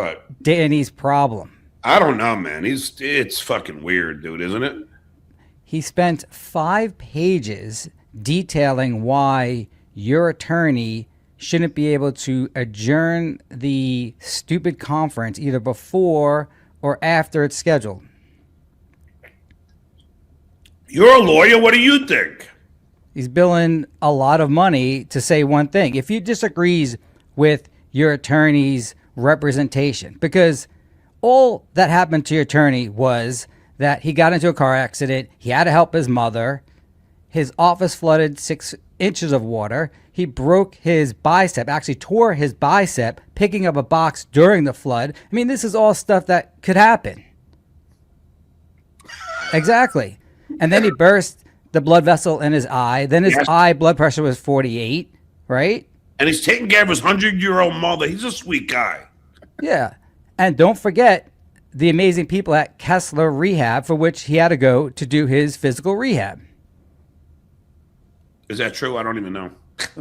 But Danny's problem. I don't know, man. It's fucking weird, dude, isn't it? He spent 5 pages detailing why your attorney shouldn't be able to adjourn the stupid conference either before or after it's scheduled. You're a lawyer. What do you think? He's billing a lot of money to say one thing. If he disagrees with your attorney's representation, because all that happened to your attorney was that he got into a car accident, he had to help his mother, his office flooded 6 inches of water, he broke his bicep, actually tore his bicep picking up a box during the flood. I mean, this is all stuff that could happen. Exactly. And then he burst the blood vessel in his eye. Then his eye blood pressure was 48, right? And he's taking care of his 100-year-old mother. He's a sweet guy. Yeah. And don't forget the amazing people at Kessler Rehab, for which he had to go to do his physical rehab. Is that true? I don't even know.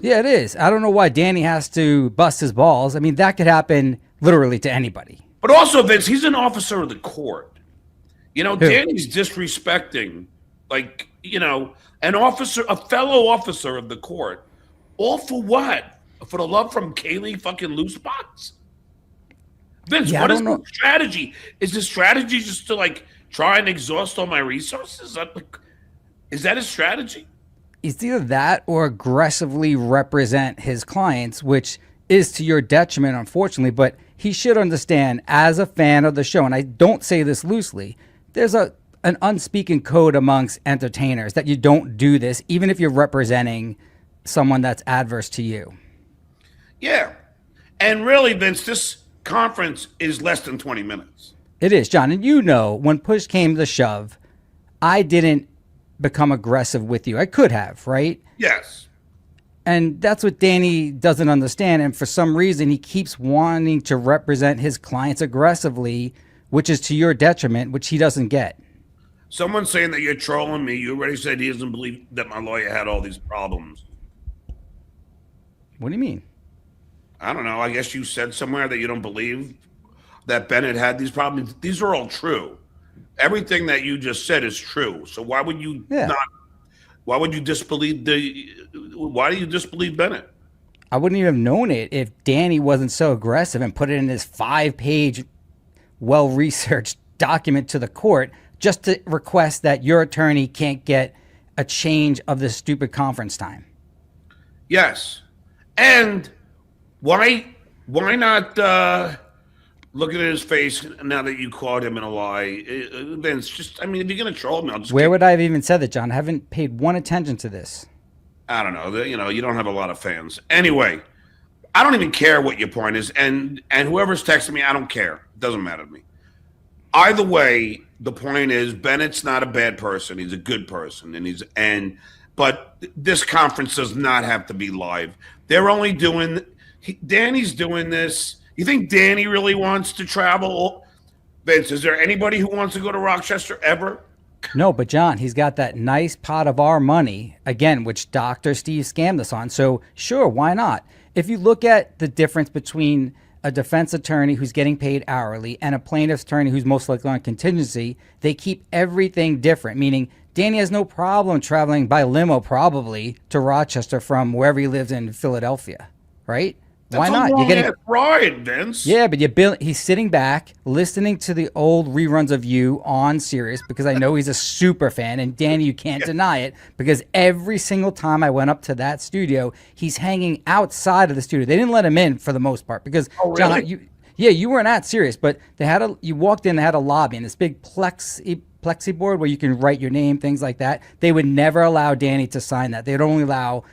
Yeah, it is. I don't know why Danny has to bust his balls. I mean, that could happen literally to anybody. But also, Vince, he's an officer of the court. You know, Who? Danny's disrespecting, like, you know, a fellow officer of the court. All for what? For the love from Kaylee fucking Loosebox? Vince, Yeah, what I is don't know. the strategy? Is the strategy just to, like, try and exhaust all my resources? Is that his strategy? It's either that or aggressively represent his clients, which is to your detriment, unfortunately. But he should understand, as a fan of the show, and I don't say this loosely, there's an unspoken code amongst entertainers that you don't do this, even if you're representing someone that's adverse to you. Yeah. And really, Vince, this conference is less than 20 minutes. It is, John. And you know, when push came to shove, I didn't become aggressive with you. I could have, right? Yes. And that's what Danny doesn't understand. And for some reason, he keeps wanting to represent his clients aggressively, which is to your detriment, which he doesn't get. Someone's saying that you're trolling me. You already said he doesn't believe that my lawyer had all these problems. What do you mean? I don't know. I guess you said somewhere that you don't believe that Bennett had these problems. These are all true. Everything that you just said is true. So why would you not? Why would you disbelieve why do you disbelieve Bennett? I wouldn't even have known it if Danny wasn't so aggressive and put it in this 5-page, well-researched document to the court just to request that your attorney can't get a change of this stupid conference time. Yes. And why not look at his face now that you caught him in a lie? Vince, just, I mean, if you're going to troll me, I'll just... Where would I have even said that, John? I haven't paid one attention to this. I don't know. You know, you don't have a lot of fans. Anyway, I don't even care what your point is. And whoever's texting me, I don't care. It doesn't matter to me. Either way, the point is Bennett's not a bad person. He's a good person. But this conference does not have to be live. They're only doing... Danny's doing this. You think Danny really wants to travel? Vince, is there anybody who wants to go to Rochester ever? No, but John, he's got that nice pot of our money, again, which Dr. Steve scammed us on. So sure, why not? If you look at the difference between a defense attorney who's getting paid hourly and a plaintiff's attorney who's most likely on contingency, they keep everything different, meaning Danny has no problem traveling by limo probably to Rochester from wherever he lives in Philadelphia, right? Why not? You're getting right, Vince. Yeah, but he's sitting back listening to the old reruns of you on Sirius because I know he's a super fan. And Danny, you can't deny it because every single time I went up to that studio, he's hanging outside of the studio. They didn't let him in for the most part because really? John, you weren't at Sirius, but you walked in, they had a lobby and this big plexi board where you can write your name, things like that. They would never allow Danny to sign that. They'd only allow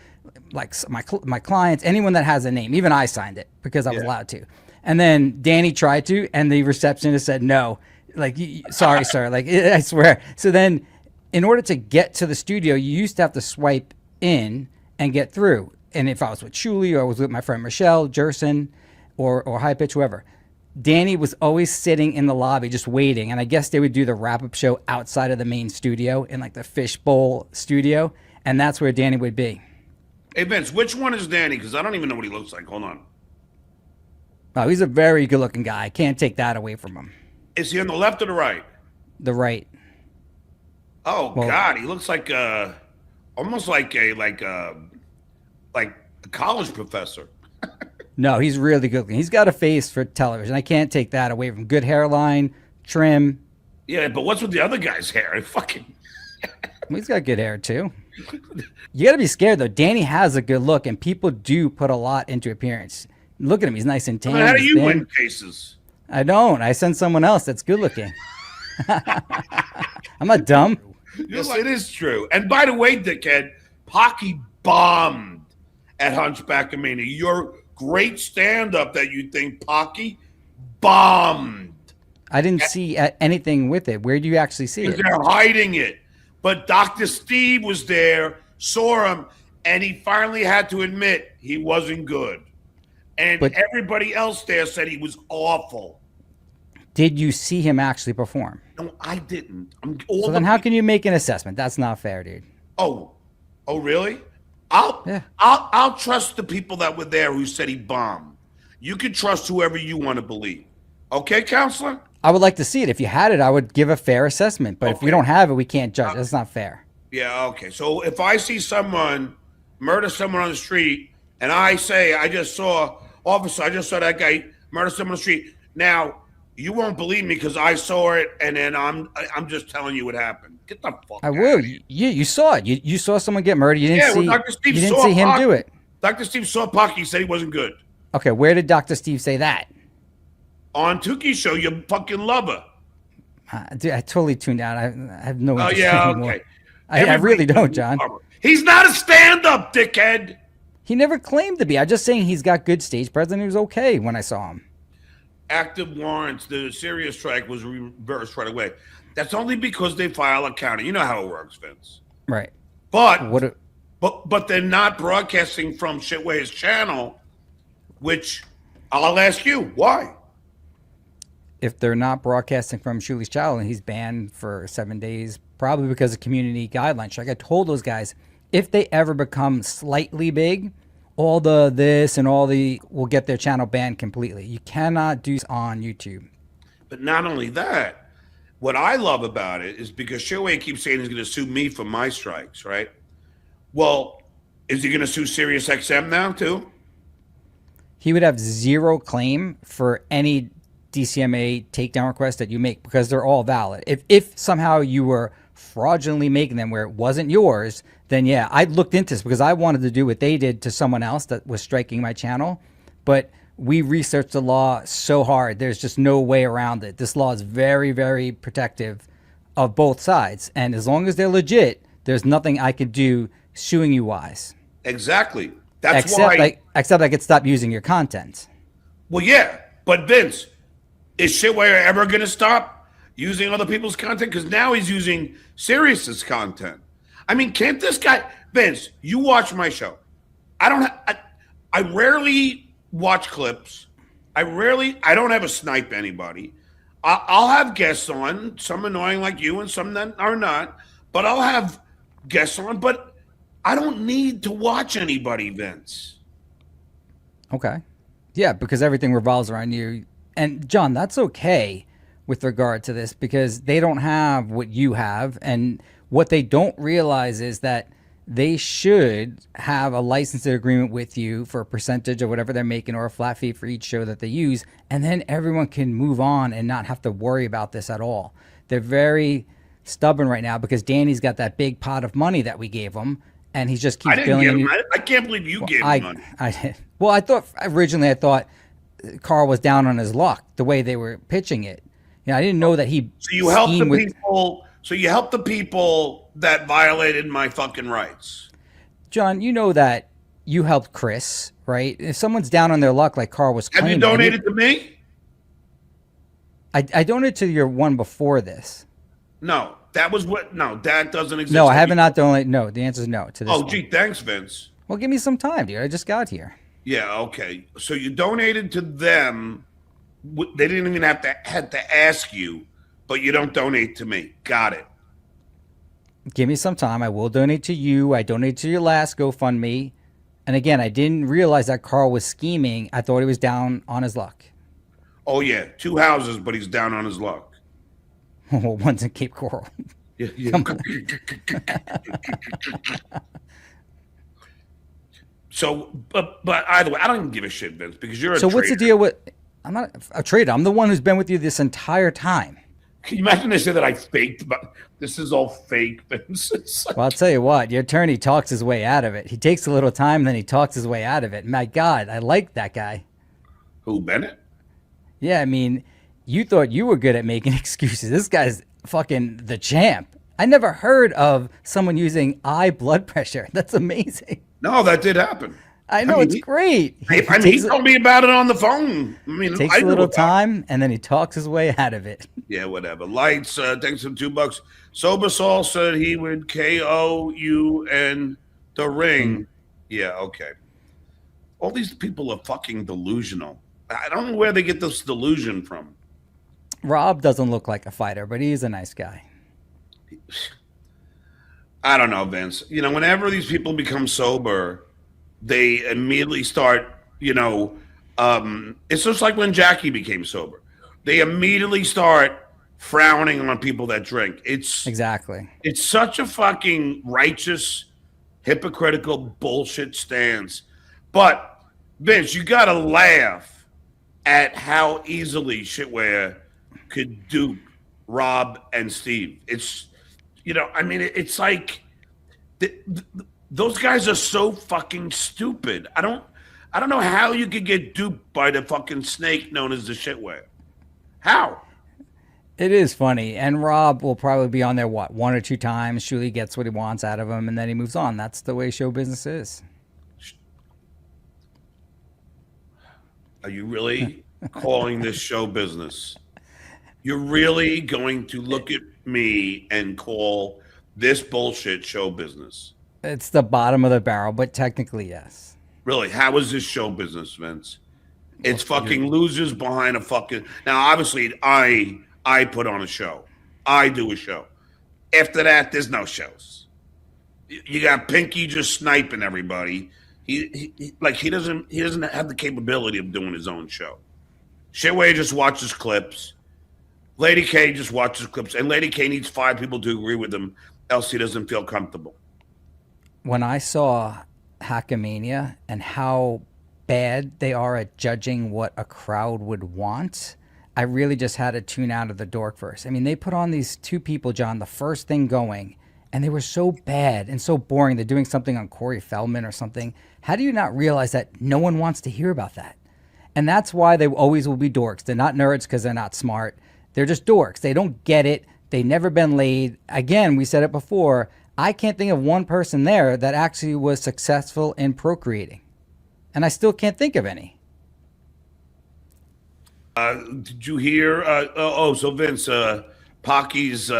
like my clients, anyone that has a name. Even I signed it because I was allowed to. And then Danny tried to, and the receptionist said no. Like, sorry, sir. Like, I swear. So then, in order to get to the studio, you used to have to swipe in and get through. And if I was with Shuli or I was with my friend Michelle, Jerson, or High Pitch, whoever, Danny was always sitting in the lobby just waiting. And I guess they would do the wrap-up show outside of the main studio in like the fishbowl studio, and that's where Danny would be. Hey, Vince, which one is Danny? Because I don't even know what he looks like. Hold on. Oh, he's a very good-looking guy. I can't take that away from him. Is he on the left or the right? The right. Oh Well, God, he looks like almost like a college professor. no, he's really good looking. He's got a face for television. I can't take that away from him. Good hairline, trim. Yeah, but what's with the other guy's hair? Fucking. Well, he's got good hair too. You got to be scared though. Danny has a good look, and people do put a lot into appearance. Look at him; he's nice and I tan. mean, how do he's you thin. win cases? I don't. I send someone else that's good looking. I'm not dumb. Yes, it is true. And by the way, dickhead, Pocky bombed at Hunchback of Mania. Your great stand-up that you think Pocky bombed. I didn't see anything with it. Where do you actually see it? They're hiding it. But Dr. Steve was there, saw him, and he finally had to admit he wasn't good. And everybody else there said he was awful. Did you see him actually perform? No, I didn't. So then how can you make an assessment? That's not fair, dude. Oh, really? I'll trust the people that were there who said he bombed. You can trust whoever you want to believe. Okay, counselor? I would like to see it. If you had it, I would give a fair assessment. But if we don't have it, we can't judge. That's not fair. Yeah, okay. So if I see someone murder someone on the street and I say, I just saw that guy murder someone on the street. Now, you won't believe me because I saw it and then I'm just telling you what happened. Get the fuck I out will. of here. You saw it. You saw someone get murdered. You didn't see. Dr. Steve You didn't saw see him Pocky. do it. Dr. Steve saw Pocky. He said he wasn't good. Okay, where did Dr. Steve say that? On Tuki's show, you fucking love her. Dude, I totally tuned out. I have no interest anymore. Okay. I really don't, John. He's not a stand-up, dickhead. He never claimed to be. I'm just saying he's got good stage presence. He was okay when I saw him. Active warrants, the serious strike was reversed right away. That's only because they file a counter. You know how it works, Vince. Right. But they're not broadcasting from Shitway's channel, which I'll ask you, why? If they're not broadcasting from Shuli's channel and he's banned for 7 days, probably because of community guidelines. Like I told those guys, if they ever become slightly big, all this and all the will get their channel banned completely. You cannot do this on YouTube. But not only that, what I love about it is because Shitway keeps saying he's going to sue me for my strikes, right? Well, is he going to sue Sirius XM now too? He would have zero claim for any DCMA takedown request that you make because they're all valid. If somehow you were fraudulently making them where it wasn't yours, then yeah, I looked into this because I wanted to do what they did to someone else that was striking my channel. But we researched the law so hard. There's just no way around it. This law is very, very protective of both sides. And as long as they're legit, there's nothing I could do suing you wise. Exactly. That's why. Except I could stop using your content. Well, yeah. But Vince, is Shitway ever going to stop using other people's content? Because now he's using Sirius's content. I mean, can't this guy, Vince? You watch my show. I rarely watch clips. I don't ever snipe anybody. I'll have guests on, some annoying like you and some that are not. But I'll have guests on. But I don't need to watch anybody, Vince. Okay. Yeah, because everything revolves around you. And John, that's okay with regard to this because they don't have what you have. And what they don't realize is that they should have a licensing agreement with you for a percentage of whatever they're making or a flat fee for each show that they use. And then everyone can move on and not have to worry about this at all. They're very stubborn right now because Danny's got that big pot of money that we gave him. And he just keeps billing. I can't believe you gave him money. I thought originally Karl was down on his luck the way they were pitching it. You know, I didn't know that he. So you helped the people. So you helped the people that violated my fucking rights. John, you know that you helped Chris, right? If someone's down on their luck like Karl was claiming. Have you donated to me? I donated to your one before this. No, that doesn't exist. No, I have not donated. No, the answer is no to this. Oh, gee, thanks, Vince. Well, give me some time, dude. I just got here. Yeah, okay. So you donated to them. They didn't even have to ask you, but you don't donate to me. Got it. Give me some time. I will donate to you. I donated to your last GoFundMe. And again, I didn't realize that Carl was scheming. I thought he was down on his luck. Oh yeah, 2 houses, but he's down on his luck. One's in Cape Coral. Yeah, yeah. Come on. So, but either way, I don't even give a shit, Vince, because you're a So traitor. what's the deal with? I'm not a traitor. I'm the one who's been with you this entire time. Can you imagine they say that I faked? But this is all fake, Vince. It's like, Well, I'll tell you what. Your attorney talks his way out of it. He takes a little time, then he talks his way out of it. My God, I like that guy. who, Bennett? Yeah, I mean, you thought you were good at making excuses. This guy's fucking the champ. I never heard of someone using eye blood pressure. That's amazing. No, that did happen. I know, mean, it's great. He told me about it on the phone. I mean, Takes I a knew little about it. time, and then he talks his way out of it. Yeah, whatever. Lights, thanks for $2. Sober Saul said he would KO you and the ring. Yeah, okay. All these people are fucking delusional. I don't know where they get this delusion from. Rob doesn't look like a fighter, but he's a nice guy. I don't know, Vince. You know, whenever these people become sober, they immediately start, it's just like when Jackie became sober. They immediately start frowning on people that drink. Exactly. It's such a fucking righteous, hypocritical bullshit stance. But, Vince, you got to laugh at how easily Shitware could dupe Rob and Steve. It's, it's like those guys are so fucking stupid. I don't know how you could get duped by the fucking snake known as the Shitware. How? It is funny, and Rob will probably be on there, one or two times. Shuli gets what he wants out of him, and then he moves on. That's the way show business is. Are you really calling this show business? You're really going to look at me and call this bullshit show business? It's the bottom of the barrel, but technically, yes. Really? How is this show business, Vince? It's fucking losers behind a fucking... Now, obviously, I put on a show. I do a show. After that, there's no shows. You got Pinky just sniping everybody. He doesn't have the capability of doing his own show. Shitway just watches clips. Lady K just watches clips, and Lady K needs 5 people to agree with him, else he doesn't feel comfortable. When I saw Hackamania and how bad they are at judging what a crowd would want, I really just had to tune out of the Dorkverse. I mean, they put on these 2 people, John, the first thing going, and they were so bad and so boring. They're doing something on Corey Feldman or something. How do you not realize that no one wants to hear about that? And that's why they always will be dorks. They're not nerds because they're not smart. They're just dorks. They don't get it. They've never been laid. Again, we said it before. I can't think of one person there that actually was successful in procreating. And I still can't think of any. Did you hear? So Vince, Pocky's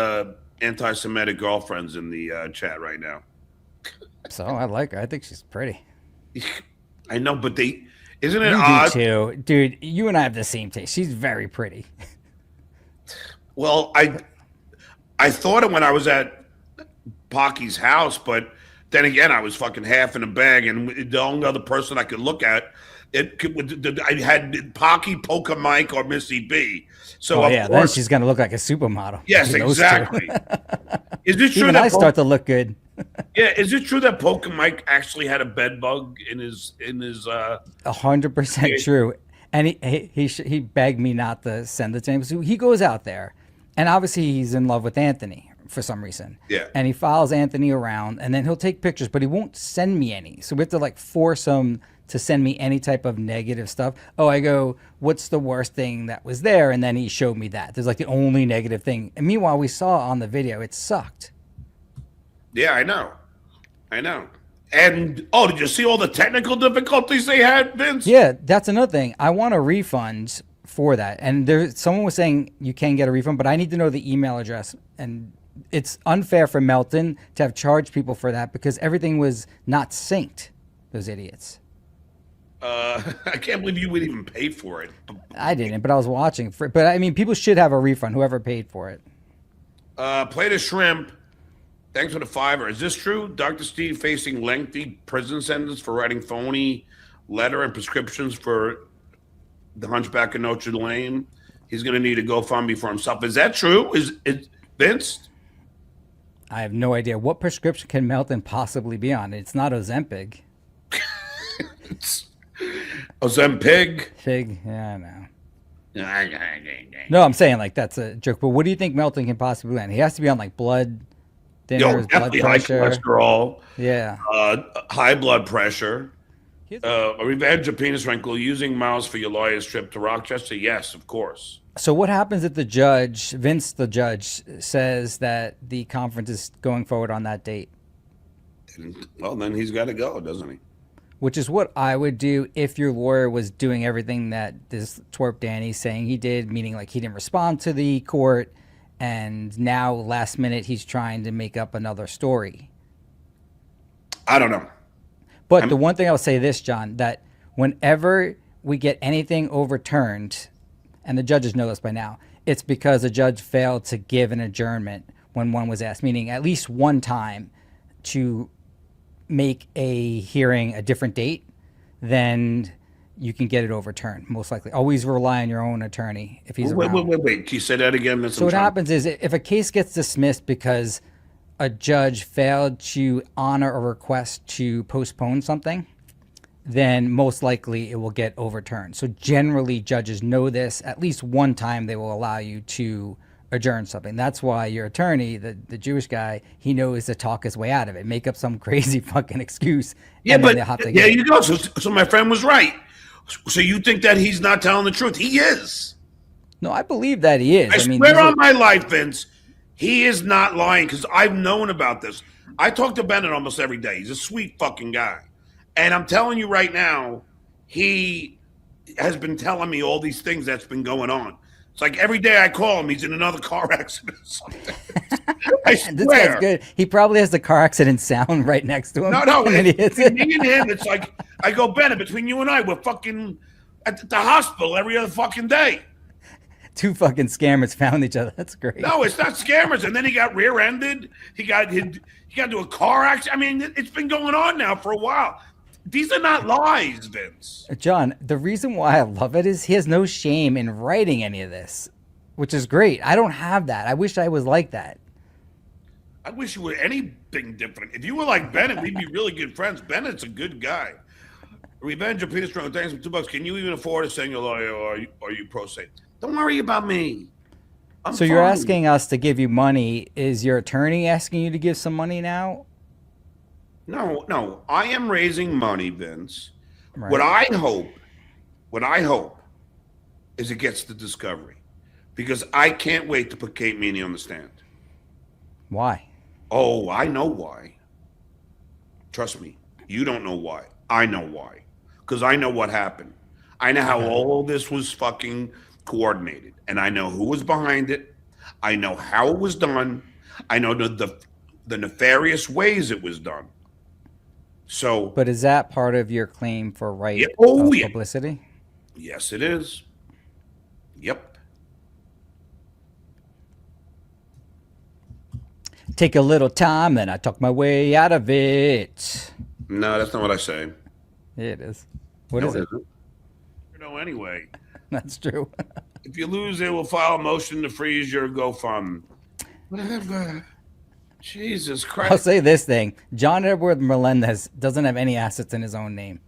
anti-Semitic girlfriend's in the chat right now. So I like her. I think she's pretty. I know, but isn't it You odd? do too. Dude, you and I have the same taste. She's very pretty. Well, I thought it when I was at Pocky's house, but then again, I was fucking half in a bag, and the only other person I could look at, I had Pocky, Polka Mike, or Missy B. So Oh of yeah, then course, she's gonna look like a supermodel. yes, Between those two. exactly. Is it true Even that I start to look good. Yeah, is it true that Polka Mike actually had a bed bug in his 100% true. And he begged me not to send it to him. So he goes out there, and obviously he's in love with Anthony for some reason. Yeah. And he follows Anthony around, and then he'll take pictures, but he won't send me any. So we have to force him to send me any type of negative stuff. Oh, I go, what's the worst thing that was there? And then he showed me that. There's the only negative thing. And meanwhile, we saw on the video, it sucked. Yeah, I know. And did you see all the technical difficulties they had, Vince? Yeah, that's another thing. I want a refund for that. And someone was saying you can get a refund, but I need to know the email address. And it's unfair for Melton to have charged people for that because everything was not synced. Those idiots. I can't believe you would even pay for it. I didn't, but I was watching. But I mean, people should have a refund, whoever paid for it. Plate of shrimp Thanks for the $5. Is this true? Dr. Steve facing lengthy prison sentence for writing phony letter and prescriptions for the Hunchback of Notre Dame. He's going to need a GoFundMe for himself. Is that true? Is Vince? I have no idea. What prescription can Melton possibly be on? It's not Ozempic. It's Ozempic. Fig? Yeah, I know. No, I'm saying like that's a joke. But what do you think Melton can possibly be on? He has to be on like blood thinners, blood Definitely high pressure. cholesterol. Yeah. High blood pressure. A revenge of penis wrinkle using mouse for your lawyer's trip to Rochester? Yes, of course. So what happens if the judge, Vince the judge, says that the conference is going forward on that date? Well, then he's got to go, doesn't he? Which is what I would do if your lawyer was doing everything that this twerp Danny's saying he did, meaning like he didn't respond to the court, and now last minute he's trying to make up another story. I don't know. But the one thing I'll say this, John, that whenever we get anything overturned, and the judges know this by now, it's because a judge failed to give an adjournment when one was asked, meaning at least one time to make a hearing a different date, then you can get it overturned, most likely. Always rely on your own attorney if he's around. Wait. Can you say that again? So what happens is if a case gets dismissed because a judge failed to honor a request to postpone something, then most likely it will get overturned. So generally judges know this. At least one time they will allow you to adjourn something. That's why your attorney, the Jewish guy, he knows to talk his way out of it. Make up some crazy fucking excuse. Yeah, but there you go. So my friend was right. So you think that he's not telling the truth? He is. No, I believe that he is. I swear on my life, Vince, he is not lying because I've known about this. I talk to Bennett almost every day. He's a sweet fucking guy. And I'm telling you right now, he has been telling me all these things that's been going on. It's like every day I call him, he's in another car accident or something. I swear. This guy's good. He probably has the car accident sound right next to him. No. And then he hits it. Me and him, it's like, I go, Bennett, between you and I, we're fucking at the hospital every other fucking day. Two fucking scammers found each other. That's great. No, it's not scammers. And then he got rear-ended. He got into a car accident. I mean, it's been going on now for a while. These are not lies, Vince. John, the reason why I love it is he has no shame in writing any of this, which is great. I don't have that. I wish I was like that. I wish you were anything different. If you were like Bennett, we'd be really good friends. Bennett's a good guy. Revenge of Peter Strong. Thanks for $2. Can you even afford a single lawyer or are you pro se? Don't worry about me. So you're asking us to give you money. Is your attorney asking you to give some money now? No. I am raising money, Vince. Right. What I hope is it gets the discovery. Because I can't wait to put Kate Meany on the stand. Why? Oh, I know why. Trust me. You don't know why. I know why. Because I know what happened. I know how all this was fucking coordinated. And I know who was behind it. I know how it was done. I know the nefarious ways it was done. So, but is that part of your claim for right of publicity? Yes, it is. Yep. Take a little time, and I talk my way out of it. No, that's not what I say. Yeah, it is. What is it? No, anyway. That's true. If you lose, they will file a motion to freeze your GoFundMe. Whatever. Jesus Christ. I'll say this thing. John Edward Melendez doesn't have any assets in his own name.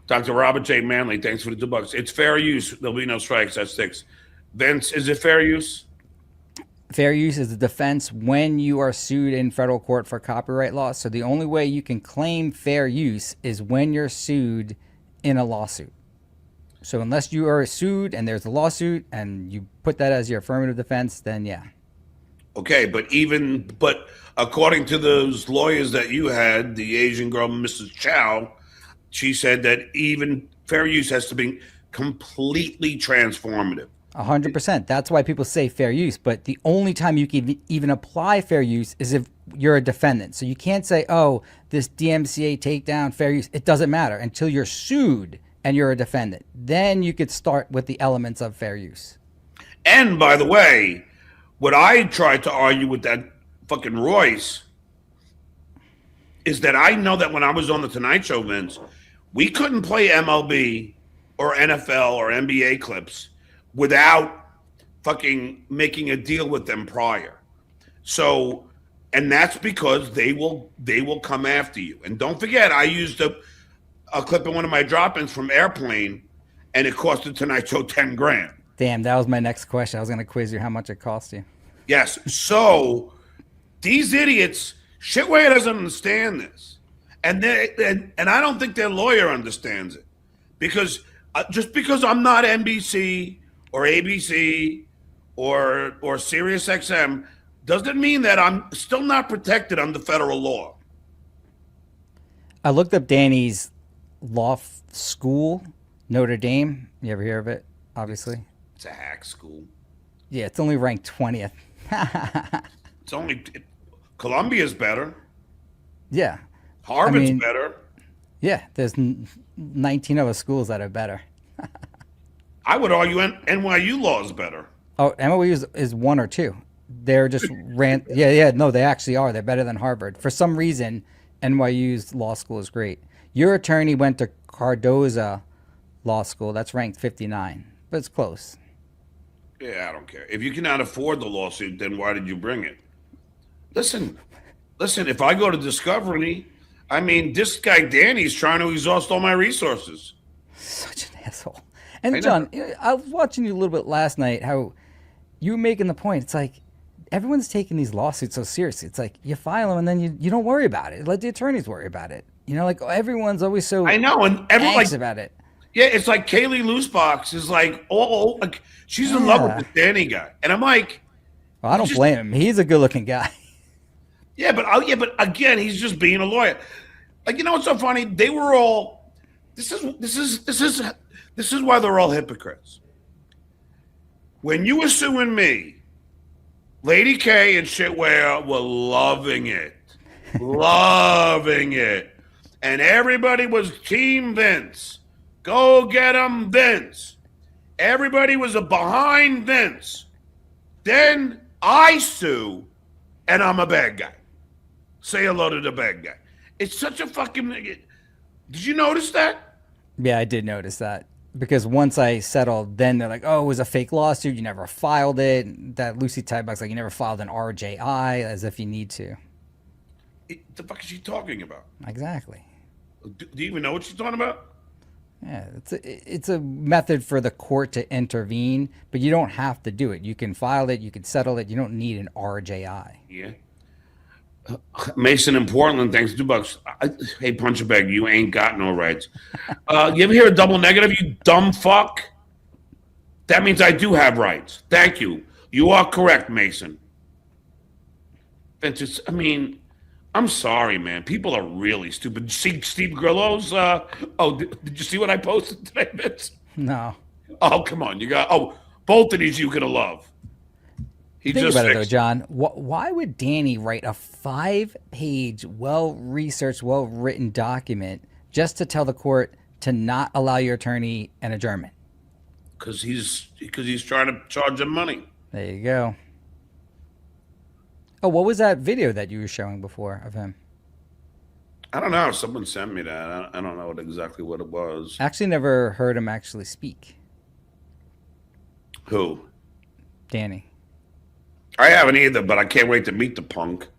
Dr. Robert J. Manley, thanks for the $2. It's fair use. There'll be no strikes. That's 6. Vince, is it fair use? Fair use is the defense when you are sued in federal court for copyright law. So the only way you can claim fair use is when you're sued in a lawsuit. So unless you are sued and there's a lawsuit and you put that as your affirmative defense, then yeah. Okay, but according to those lawyers that you had, the Asian girl, Mrs. Chow, she said that even fair use has to be completely transformative. 100%. That's why people say fair use. But the only time you can even apply fair use is if you're a defendant. So you can't say, oh, this DMCA takedown, fair use. It doesn't matter until you're sued and you're a defendant. Then you could start with the elements of fair use. And by the way, what I tried to argue with that fucking Royce is that I know that when I was on the Tonight Show, Vince, we couldn't play MLB or NFL or NBA clips without fucking making a deal with them prior. So, and that's because they will come after you. And don't forget, I used a clip in one of my drop-ins from Airplane, and it cost the Tonight Show 10 grand. Damn, that was my next question. I was going to quiz you how much it cost you. Yes. So these idiots, Shitway doesn't understand this, and I don't think their lawyer understands it, because just because I'm not NBC or ABC or Sirius XM doesn't mean that I'm still not protected under federal law. I looked up Danny's law school, Notre Dame. You ever hear of it? Obviously. It's a hack school. Yeah, it's only ranked 20th. It's only Columbia's better. Yeah. Harvard's better. Yeah, there's 19 other schools that are better. I would argue NYU law is better. Oh, NYU is one or two. They're just no, they actually are. They're better than Harvard. For some reason, NYU's law school is great. Your attorney went to Cardozo Law School. That's ranked 59, but it's close. Yeah, I don't care. If you cannot afford the lawsuit, then why did you bring it? Listen, if I go to Discovery, I mean, this guy Danny's trying to exhaust all my resources. Such an asshole. And John, I was watching you a little bit last night, how you were making the point. It's like, everyone's taking these lawsuits so seriously. It's like, you file them and then you don't worry about it. Let the attorneys worry about it. You know, like, everyone's always so I know, and everyone about it. Yeah, it's like Kaylee Loosebox is like, like she's in love with the Danny guy, and I'm like, well, I don't blame him. He's a good-looking guy. Yeah, but again, he's just being a lawyer. Like, you know what's so funny? They were all. This is why they're all hypocrites. When you were suing me, Lady K and Shitware were loving it, loving it, and everybody was Team Vince. Go get him, Vince. Everybody was behind Vince. Then I sue, and I'm a bad guy. Say hello to the bad guy. It's such a fucking... Did you notice that? Yeah, I did notice that. Because once I settled, then they're like, oh, it was a fake lawsuit. You never filed it. That Lucy Tybuck's like, you never filed an RJI, as if you need to. The fuck is she talking about? Exactly. Do you even know what she's talking about? Yeah, it's a method for the court to intervene, but you don't have to do it. You can file it, you can settle it. You don't need an RJI. Yeah. Mason in Portland, thanks $2. Hey, punch a bag, you ain't got no rights. You ever hear a double negative, you dumb fuck? That means I do have rights. Thank you. You are correct, Mason. Vince, I'm sorry, man. People are really stupid. See Steve Grillo's? Did you see what I posted today, Vince? No. Oh, come on. Both of these you could have loved. Think about it, though, John. Why would Danny write a 5-page, well-researched, well-written document just to tell the court to not allow your attorney an adjournment? Because he's trying to charge them money. There you go. Oh, what was that video that you were showing before of him? I don't know. Someone sent me that. I don't know exactly what it was. Actually, never heard him actually speak. Who? Danny. I haven't either, but I can't wait to meet the punk.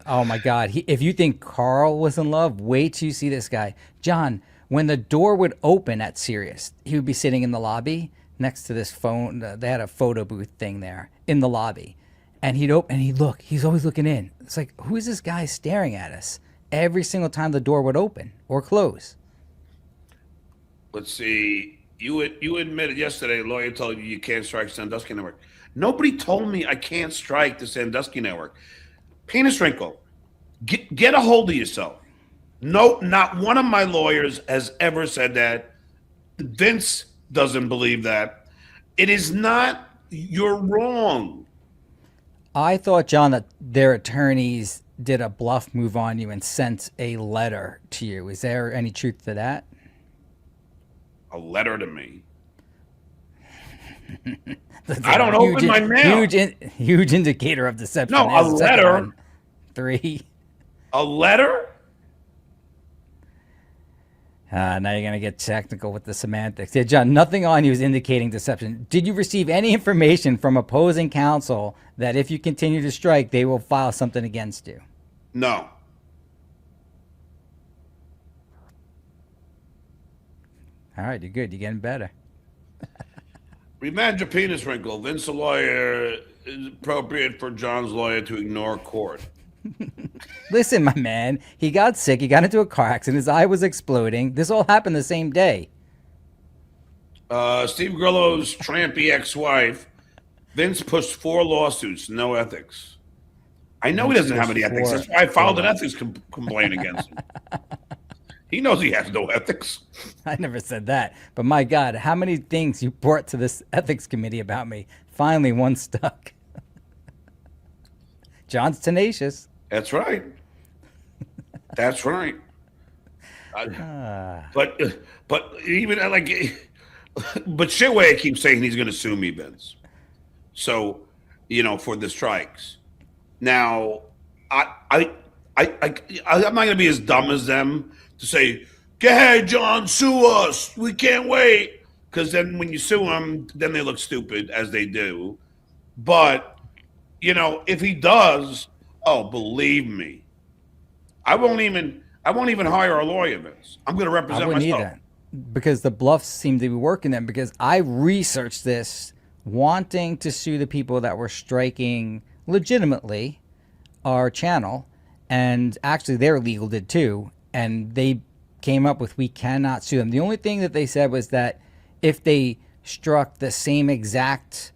Oh, my God. If you think Carl was in love, wait till you see this guy. John, when the door would open at Sirius, he would be sitting in the lobby next to this phone. They had a photo booth thing there in the lobby. And he'd open and he'd look. He's always looking in. It's like, who is this guy staring at us every single time the door would open or close? Let's see. You admitted yesterday, a lawyer told you can't strike Sandusky Network. Nobody told me I can't strike the Sandusky Network. Penis wrinkle. Get a hold of yourself. No, not one of my lawyers has ever said that. Vince doesn't believe that. It is not. You're wrong. I thought, John, that their attorneys did a bluff move on you and sent a letter to you. Is there any truth to that? A letter to me? That's I don't huge, open my mail. huge indicator of deception. No, There's a the second letter. one. 3. A letter? Now you're going to get technical with the semantics. Yeah, John, nothing on you is indicating deception. Did you receive any information from opposing counsel that if you continue to strike, they will file something against you? No. All right, you're good. You're getting better. Revenge a penis wrinkle. Vince, a lawyer, is appropriate for John's lawyer to ignore court. Listen, my man, he got sick. He got into a car accident. His eye was exploding. This all happened the same day. Steve Grillo's trampy ex-wife. Vince pushed 4 lawsuits. No ethics. I know he doesn't have any ethics. That's why I filed an ethics complaint against him. He knows he has no ethics. I never said that. But my God, how many things you brought to this ethics committee about me? Finally, one stuck. John's tenacious. That's right. That's right. But even like, but Shitway keeps saying he's going to sue me, Vince. So, for the strikes. Now, I'm not going to be as dumb as them to say, "Go ahead, John, sue us. We can't wait." Because then when you sue them, then they look stupid as they do. But if he does, oh, believe me, I won't even hire a lawyer, Vince. I'm going to represent I wouldn't myself. either, because the bluffs seem to be working then. Because I researched this, wanting to sue the people that were striking legitimately our channel, and actually their legal did too, and they came up with we cannot sue them. The only thing that they said was that if they struck the same exact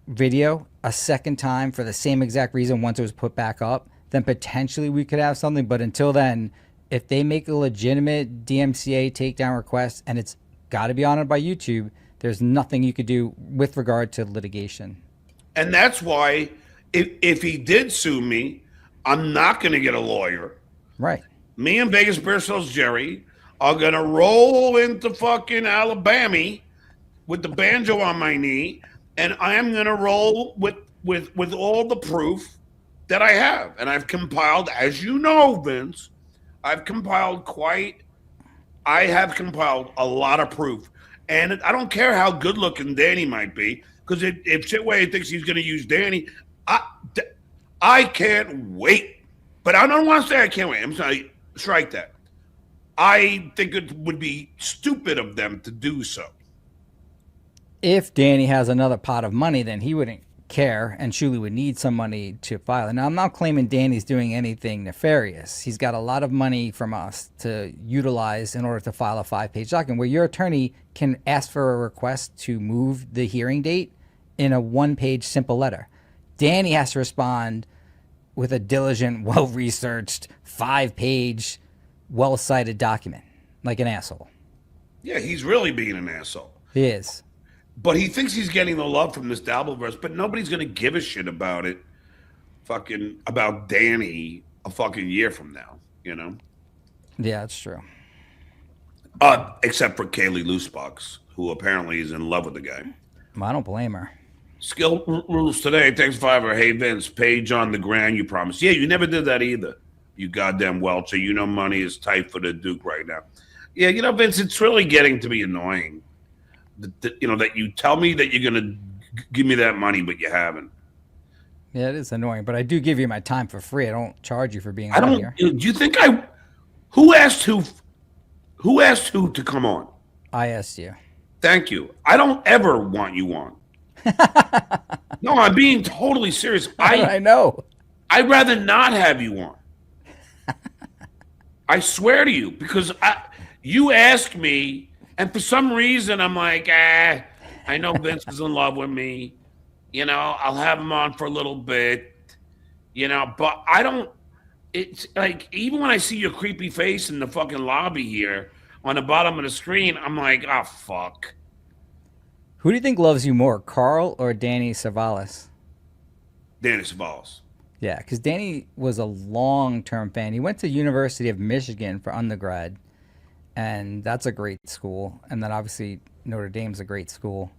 video a second time for the same exact reason once it was put back up, then potentially we could have something. But until then, if they make a legitimate DMCA takedown request and it's got to be honored by YouTube, there's nothing you could do with regard to litigation. And that's why if he did sue me, I'm not going to get a lawyer. Right. Me and Vegas Bear Sales Jerry are going to roll into fucking Alabama with the banjo on my knee, and I am going to roll with all the proof that I have. And I've compiled, as you know, Vince, I have compiled a lot of proof. And I don't care how good looking Danny might be, because if Shitway thinks he's going to use Danny, I can't wait. But I don't want to say I can't wait. I'm sorry, strike that. I think it would be stupid of them to do so. If Danny has another pot of money, then he wouldn't care, and Shuli would need some money to file. And I'm not claiming Danny's doing anything nefarious. He's got a lot of money from us to utilize in order to file a 5-page document where your attorney can ask for a request to move the hearing date in a 1-page simple letter. Danny has to respond with a diligent, well-researched, 5-page, well-cited document, like an asshole. Yeah, he's really being an asshole. He is. But he thinks he's getting the love from this Dabbleverse, but nobody's going to give a shit about it. About Danny a fucking year from now, Yeah, that's true. Except for Kaylee Loosebox, who apparently is in love with the guy. Well, I don't blame her. Skill rules today. Thanks, Fiverr. Hey, Vince, page on the grand you promised. Yeah, you never did that either. You goddamn Welcher. Money is tight for the Duke right now. Yeah, Vince, it's really getting to be annoying. That you tell me that you're going to give me that money, but you haven't. Yeah, it is annoying, but I do give you my time for free. I don't charge you for being on here. Do you think who asked who to come on? I asked you. Thank you. I don't ever want you on. No, I'm being totally serious. I know. I'd rather not have you on. I swear to you, because you asked me, and for some reason I'm like, I know Vince is in love with me. I'll have him on for a little bit. But I don't. It's like, even when I see your creepy face in the fucking lobby here on the bottom of the screen, I'm like, oh fuck. Who do you think loves you more, Karl or Danny Cevallos? Danny Cevallos. Yeah, because Danny was a long-term fan. He went to University of Michigan for undergrad, and that's a great school. And then obviously Notre Dame's a great school.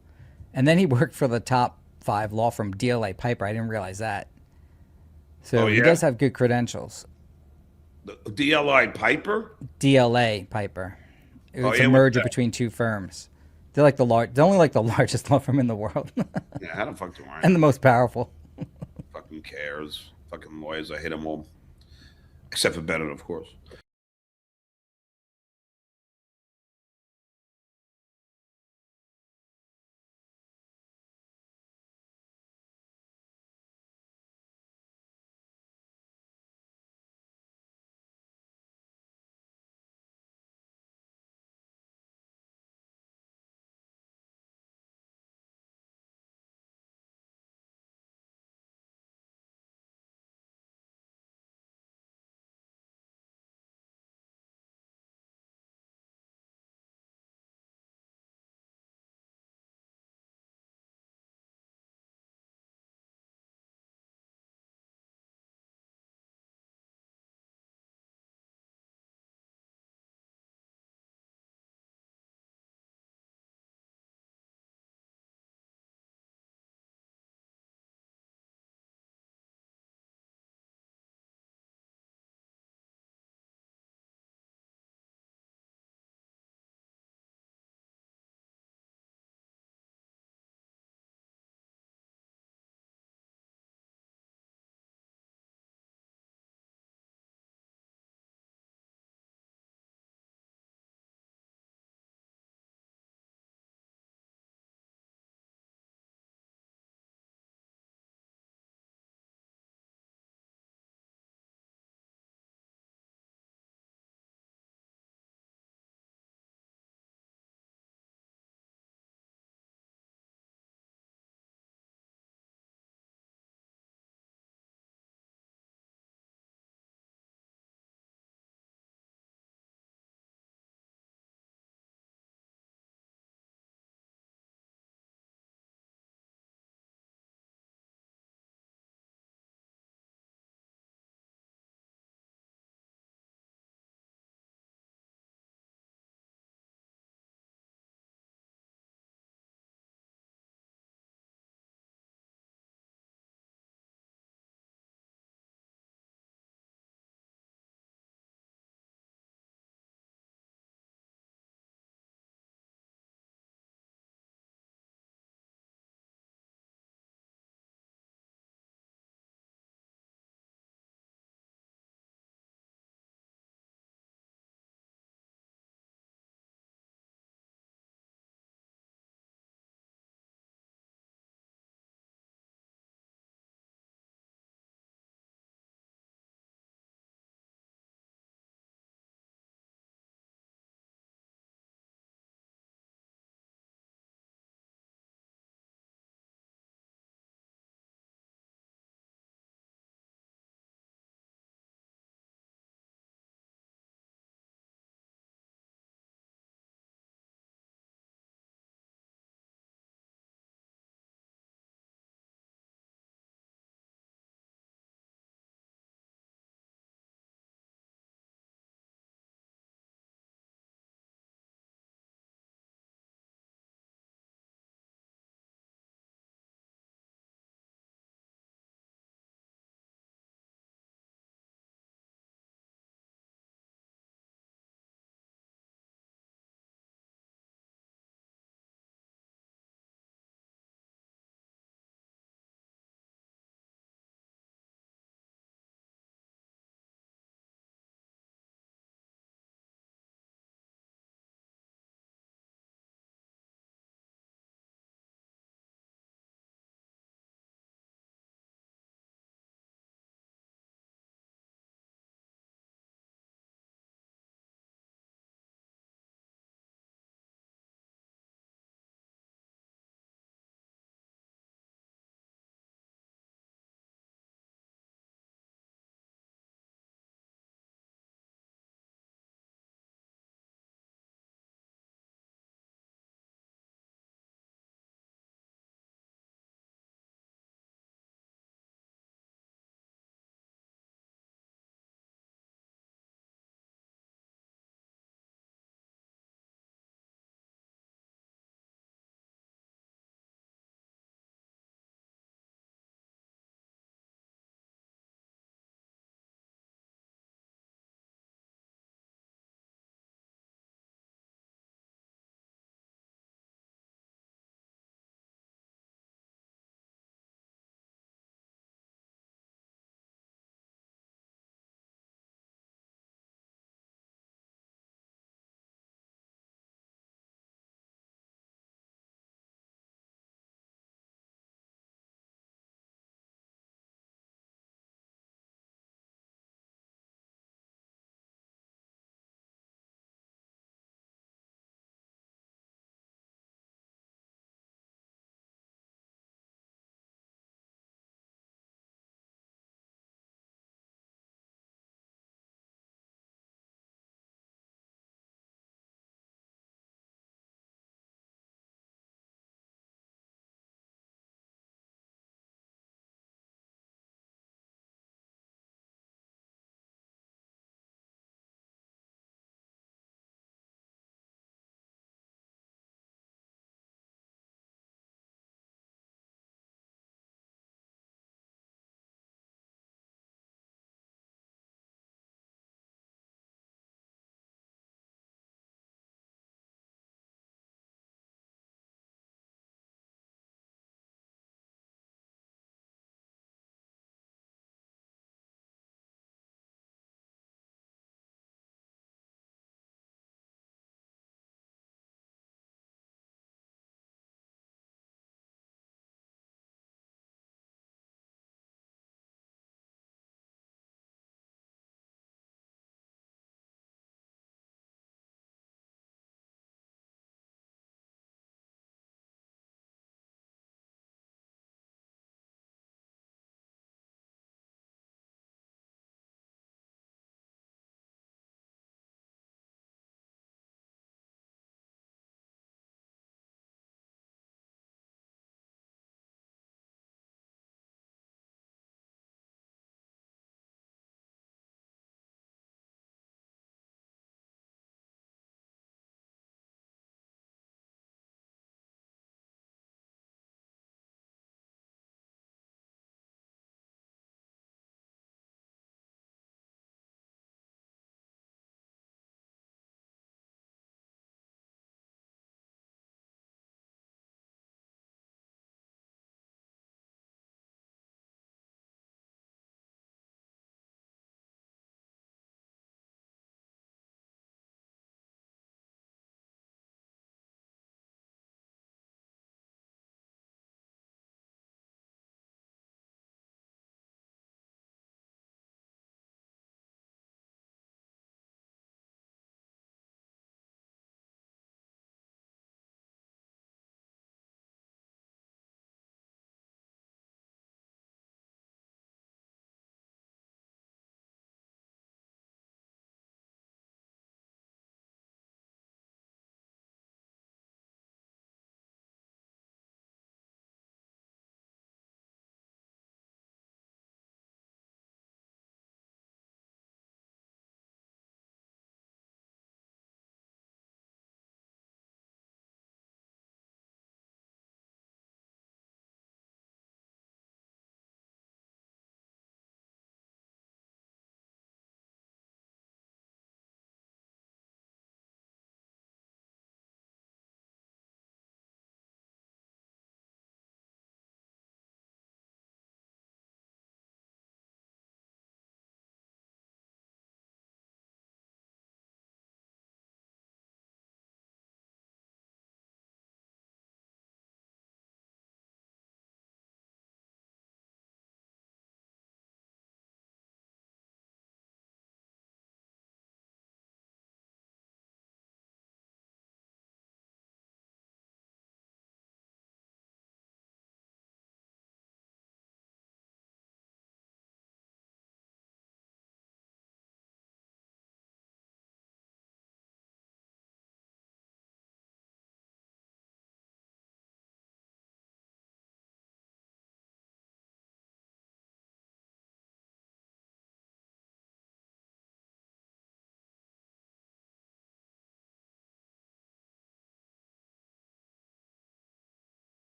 And then he worked for the top 5 law firm, DLA Piper. I didn't realize that. Oh So he yeah, does have good credentials. the DLI Piper. DLA Piper. Oh It's a yeah, what's merger that? between two firms. They're like they're only like the largest law firm in the world, Yeah, how the fuck do I and the know? most powerful. Fucking cares. Fucking lawyers, I hate them all, except for Bennett, of course.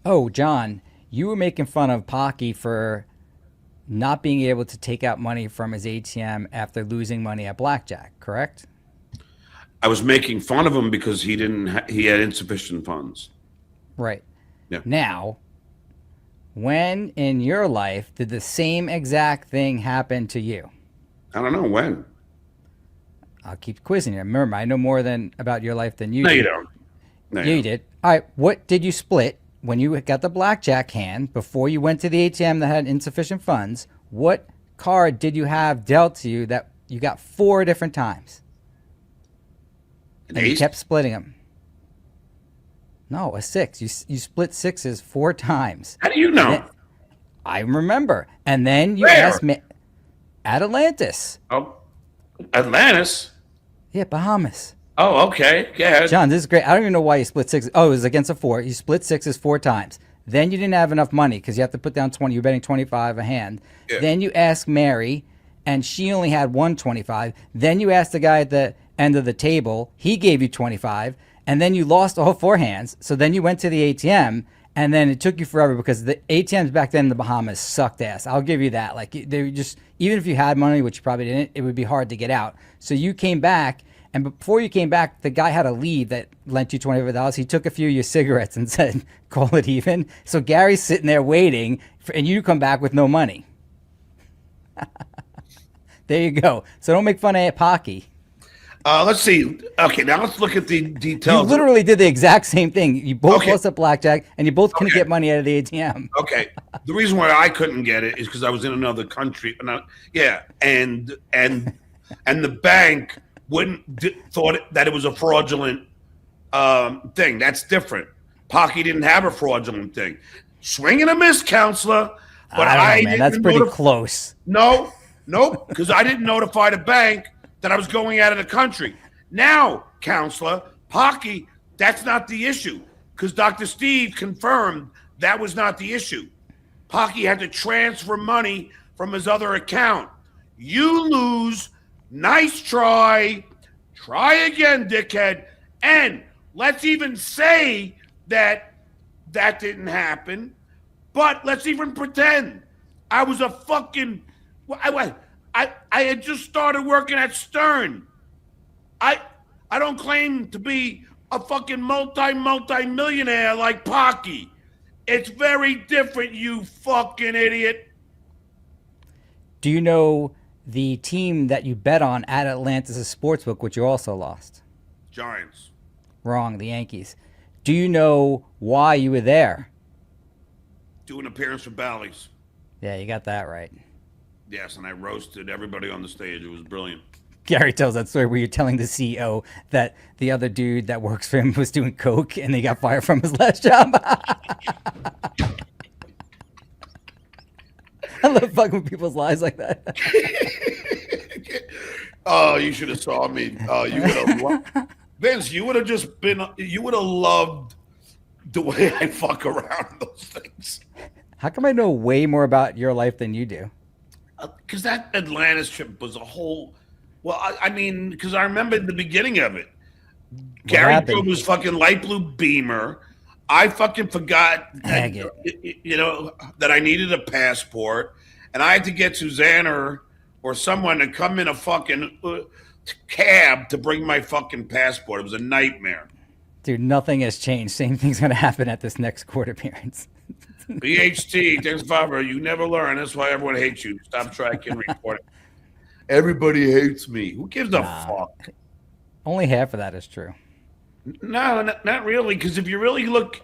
Oh, John, you were making fun of Pocky for not being able to take out money from his ATM after losing money at blackjack, correct? I was making fun of him because he had insufficient funds. Right. Yeah. Now, when in your life did the same exact thing happen to you? I don't know when. I'll keep quizzing you. Remember, I know more than about your life than you No, do. you don't. No, Yeah, you did. All right. What did you split when you got the blackjack hand before you went to the ATM that had insufficient funds? What card did you have dealt to you that you got 4 different times? An And you ace? kept splitting them. No, a 6. You split 6s 4 times. How do you know? Then- I remember. And then you Where? asked me at Atlantis. Oh, Atlantis. Yeah, Bahamas. Oh, okay. Go ahead. John, this is great. I don't even know why you split 6. Oh, it was against a 4. You split 6s 4 times. Then you didn't have enough money because you have to put down 20. You're betting 25 a hand. Yeah. Then you asked Mary, and she only had 125. Then you asked the guy at the end of the table. He gave you 25. And then you lost all 4 hands. So then you went to the ATM, and then it took you forever because the ATMs back then in the Bahamas sucked ass. I'll give you that. Like, they were just, even if you had money, which you probably didn't, it would be hard to get out. So you came back. And before you came back, the guy had a lead that lent you $25. He took a few of your cigarettes and said, call it even. So Gary's sitting there waiting, and you come back with no money. There you go. So don't make fun of Pocky. Let's see. Okay, now let's look at the You details. literally did the exact same thing. You both Okay. lost at blackjack, and you both couldn't Okay. get money out of the ATM. Okay. The reason why I couldn't get it is because I was in another country. Yeah, and the bank thought that it was a fraudulent thing. That's different. Pocky didn't have a fraudulent thing. Swing and a miss, counselor. But I don't know, man. didn't That's pretty close. No, because I didn't notify the bank that I was going out of the country. Now, counselor, Pocky, that's not the issue because Dr. Steve confirmed that was not the issue. Pocky had to transfer money from his other account. You lose. Nice try. Try again, dickhead. And let's even say that didn't happen. But let's even pretend I was a fucking. I had just started working at Stern. I don't claim to be a fucking multi-millionaire like Pocky. It's very different, you fucking idiot. Do you know the team that you bet on at Atlantis' sportsbook, which you also lost? Giants. Wrong, the Yankees. Do you know why you were there? Do an appearance for Bally's. Yeah, you got that right. Yes, and I roasted everybody on the stage. It was brilliant. Gary tells that story where you're telling the CEO that the other dude that works for him was doing coke and he got fired from his last job. I love fucking with people's lives like that. Oh, you should have saw me. Oh, you would have, Vince. You would have just been. You would have loved the way I fuck around those things. How come I know way more about your life than you do? Because that Atlantis trip was a whole. Well, I mean, because I remember the beginning of it. Gary happened? drove his fucking light blue Beamer. I fucking forgot, Dang that I needed a passport, and I had to get Susanna or someone to come in a fucking cab to bring my fucking passport. It was a nightmare. Dude, nothing has changed. Same thing's going to happen at this next court appearance. BHT, thanks, Favre. You never learn. That's why everyone hates you. Stop tracking reporting. Everybody hates me. Who gives a fuck? Only half of that is true. No, not really. Because if you really look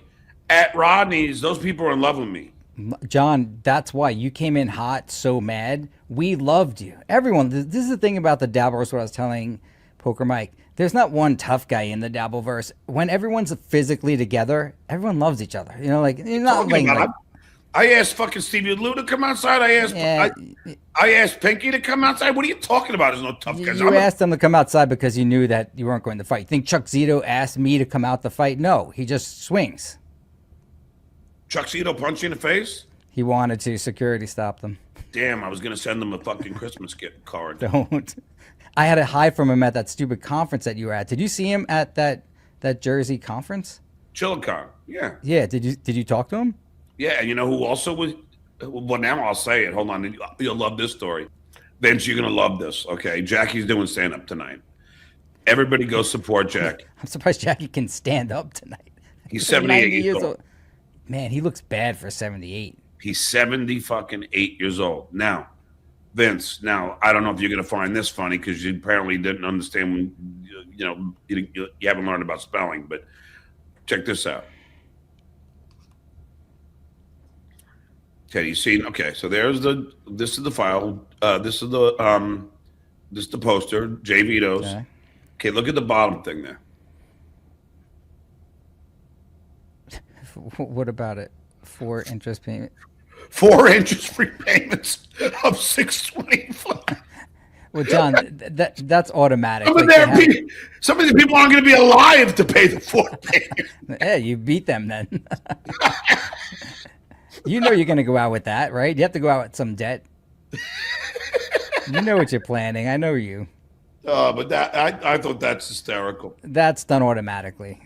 at Rodney's, those people are in love with me. John, that's why you came in hot, so mad. We loved you. Everyone, this is the thing about the Dabbleverse, what I was telling Poker Mike. There's not one tough guy in the Dabbleverse. When everyone's physically together, everyone loves each other. You know, like, you're not like I asked fucking Stevie Lou to come outside. I asked Pinky to come outside. What are you talking about? There's no tough guys. You asked them to come outside because you knew that you weren't going to fight. You think Chuck Zito asked me to come out to fight? No, he just swings. Chuck Zito punch you in the face? He wanted to. Security stopped them. Damn, I was going to send them a fucking Christmas card. Don't. I had a hide from him at that stupid conference that you were at. Did you see him at that Jersey conference? Chillicothe. Yeah. Yeah. Did you talk to him? Yeah. And you know who also was? Well, now I'll say it. Hold on. You'll love this story. Vince, you're going to love this. Okay. Jackie's doing stand up tonight. Everybody go support Jackie. I'm surprised Jackie can stand up tonight. He's Like 78 years old. Man, he looks bad for 78. He's 70 fucking 8 years old. Now, Vince, now, I don't know if you're going to find this funny because you apparently didn't understand when, you haven't learned about spelling, but check this out. Okay, you see, okay, so this is the file. This is the poster, J Vito's. Okay, look at the bottom thing there. What about it? 4 interest payment. 4 interest-free payments of $625. Well, John, that's automatic. Some of these people aren't going to be alive to pay the 4 payments. Yeah, you beat them then. You know you're going to go out with that, right? You have to go out with some debt. You know what you're planning. I know you. But I thought that's hysterical. That's done automatically.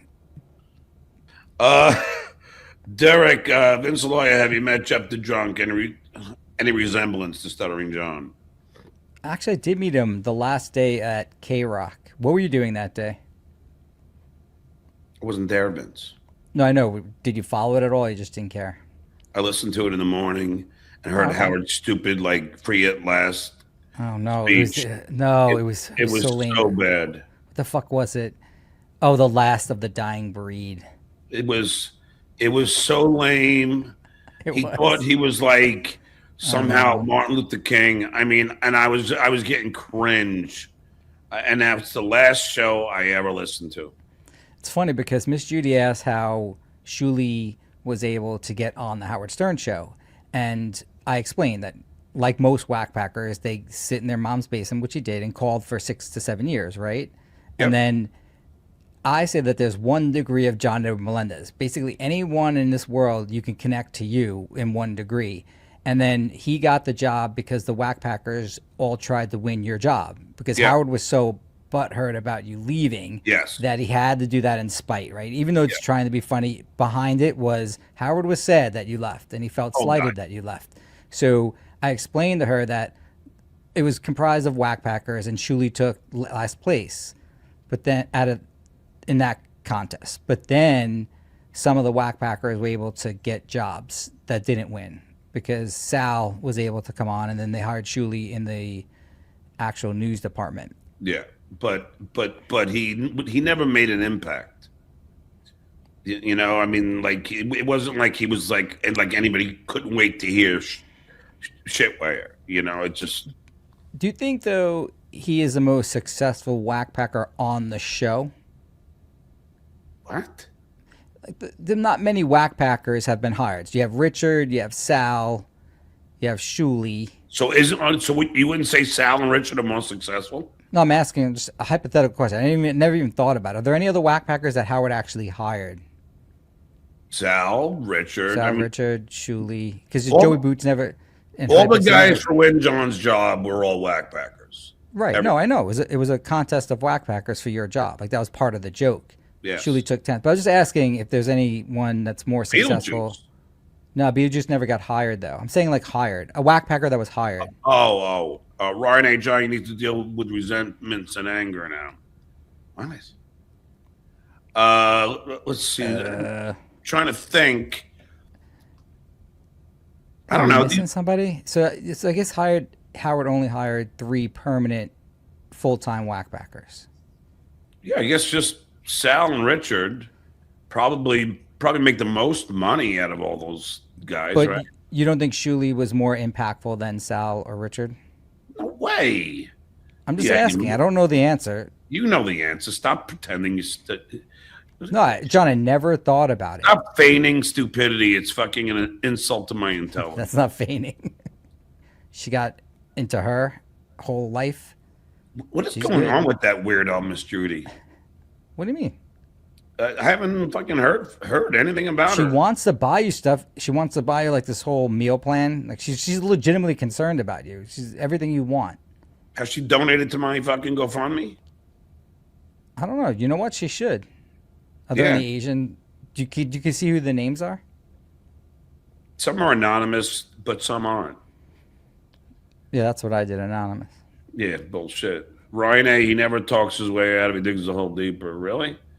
Derek, Vince Lawyer, have you met Jeff the Drunk? Any resemblance to Stuttering John? Actually, I did meet him the last day at K-Rock. What were you doing that day? I wasn't there, Vince. No, I know. Did you follow it at all? You just didn't care? I listened to it in the morning and heard Howard's stupid, like, free at last. Oh, no. Speech. It was so lame. So bad. What the fuck was it? Oh, the last of the dying breed. It was so lame. He thought he was like somehow Martin Luther King. I mean, and I was getting cringe. And that's the last show I ever listened to. It's funny because Miss Judy asked how Shuli was able to get on the Howard Stern show. And I explained that, like most whackpackers, they sit in their mom's basement, which he did, and called for 6 to 7 years, right? Yep. And then I say that there's 1 degree of John Edward Melendez. Basically, anyone in this world, you can connect to you in 1 degree. And then he got the job because the whackpackers all tried to win your job. Because Howard was so butthurt about you leaving that he had to do that in spite, right? Even though it's trying to be funny, behind it was Howard was sad that you left and he felt slighted that you left. So I explained to her that it was comprised of whackpackers and Shuli took last place, but then in that contest. But then some of the whackpackers were able to get jobs that didn't win because Sal was able to come on and then they hired Shuli in the actual news department. Yeah. But he never made an impact. You know, I mean, like it wasn't like he was like anybody couldn't wait to hear shitware. You know, it just. Do you think though he is the most successful whackpacker on the show? What? Like not many whackpackers have been hired. So you have Richard, you have Sal, you have Shuli. So you wouldn't say Sal and Richard are more successful? No, I'm asking just a hypothetical question. I never even thought about it. Are there any other whackpackers that Howard actually hired? Richard, Shuli. Because Joey Boots never. All the guys for Win John's job were all whackpackers. Right. No, I know. It was a contest of whackpackers for your job. Like that was part of the joke. Yes. Shuli took 10th. But I was just asking if there's anyone that's more successful. Beetlejuice. No, Beetlejuice never got hired though. I'm saying like hired. A whackpacker that was hired. Ryan A. John, you need to deal with resentments and anger now. Nice. Let's see. Trying to think. I don't know. Missing somebody? So I guess Howard only hired 3 permanent full-time whackpackers. Yeah, I guess just Sal and Richard probably make the most money out of all those guys, but right? You don't think Shuli was more impactful than Sal or Richard? No way. I'm just asking. I don't know the answer. You know the answer. Stop pretending you. No, John, I never thought about it. Stop feigning stupidity. It's fucking an insult to my intelligence. That's not feigning. She got into her whole life. What is going on with that weirdo, Miss Judy? What do you mean? I haven't fucking heard anything about her. She wants to buy you stuff. She wants to buy you like this whole meal plan. Like she's legitimately concerned about you. She's everything you want. Has she donated to my fucking GoFundMe? I don't know. You know what? She should. Are there any Asian you can see who the names are? Some are anonymous, but some aren't. Yeah, that's what I did, anonymous. Yeah, bullshit. Ryan A. He never talks his way out of it. He digs a hole deeper. Really?